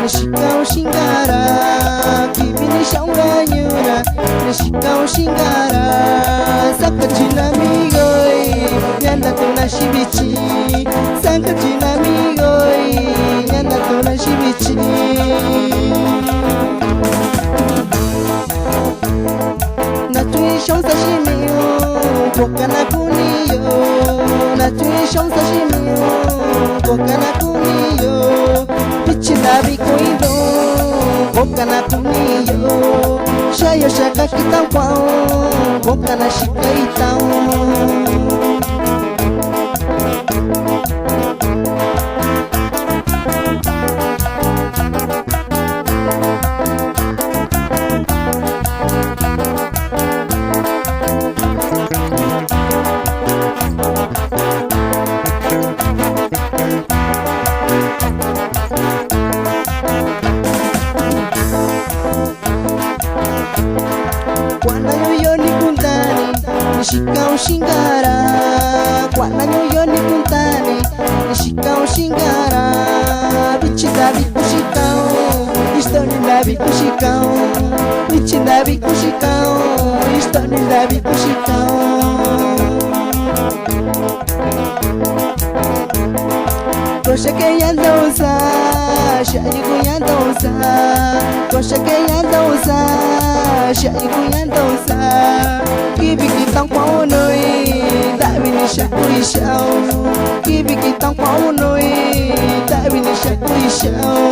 Nishika ushingara, kibinisha uranyura. Nishika ushingara, sakachina migoi, nyanda tuna shibichi. Sakachina migoi, nyanda tuna shibichi. Natuisha sashimiyo, koka na kuniyo. Natuisha sashimiyo, koka na kuniyo. Dabi koido, boka na kuniyo. Shayo shaka kitawao, boka na shika itao. Nishika ushingara, kwana nyoyo ni kuntani. Nishika ushingara, bichi dabi kushikao. Istoni dabi kushikao, bichi dabi kushikao. Istoni dabi kushikao. Koshake yandosa, shaiku yandosa. Koshake yandosa, shaiku yandosa. Kibi kitang paunoi, tak bini syakui syau. Kibi kitang paunoi, tak bini syakui syau.